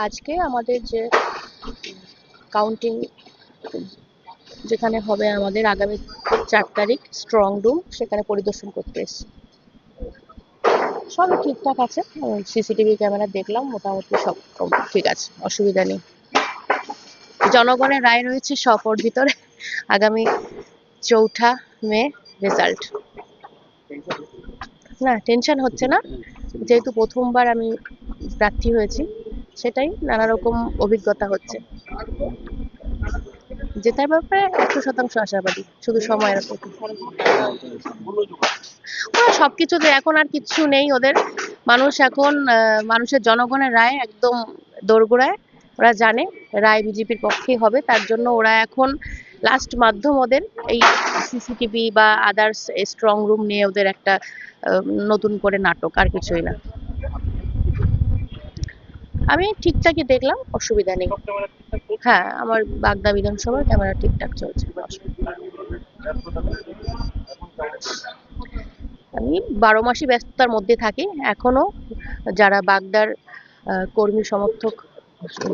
আজকে আমাদের যে কাউন্টিং যেখানে হবে আমাদের আগামী 4 তারিখ স্ট্রং রুম, সেখানে পরিদর্শন করতে এসেছি। সবই ঠিকঠাক আছে। সিসিটিভি ক্যামেরা দেখলাম, মোটামুটি সব সব ঠিক আছে, অসুবিধা নেই। জনগণের রায় রয়েছে সব ওর ভিতরে। আগামী 4 মে রেজাল্ট। না, টেনশন হচ্ছে না, যেহেতু প্রথমবার আমি প্রার্থী হয়েছি, সেটাই নানা রকম অভিজ্ঞতা হচ্ছে। জেতার ব্যাপারে 100% আশাবাদী, শুধু সময়ের উপর। ওরা সবকিছুতে এখন আর কিচ্ছু নেই ওদের। মানুষ এখন মানুষের জনগণের রায় একদম দোরগোড়ায়। ওরা জানে রায় বিজেপির পক্ষেই হবে, তার জন্য ওরা এখন লাস্ট মাধ্যম ওদের এই সিসিটিভি বা আদার্স স্ট্রং রুম নিয়ে ওদের একটা নতুন করে নাটক, আর কিছুই না। আমি ঠিকঠাকই দেখলাম, অসুবিধা নেই। হ্যাঁ, আমার বাগদা বিধানসভার ক্যামেরা ঠিকঠাক চলছে, কোনো অসুবিধা নেই। আমি 12 মাসই ব্যস্ততার মধ্যে থাকি এখনো। যারা বাগদার কর্মী সমর্থক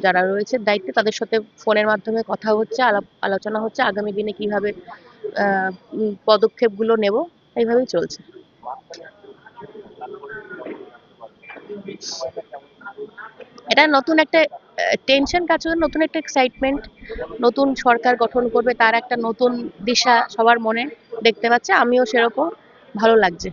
যারা রয়েছে দায়িত্বে, তাদের সাথে ফোনের মাধ্যমে কথা হচ্ছে, আলাপ আলোচনা হচ্ছে আগামী দিনে কিভাবে পদক্ষেপগুলো নেব, এইভাবেই চলছে। এটা নতুন একটা টেনশন কাজ করে, নতুন একটা এক্সাইটমেন্ট। নতুন সরকার গঠন করবে, তার একটা নতুন দিশা সবার মনে দেখতে পাচ্ছে, আমিও সেরকম। ভালো লাগছে।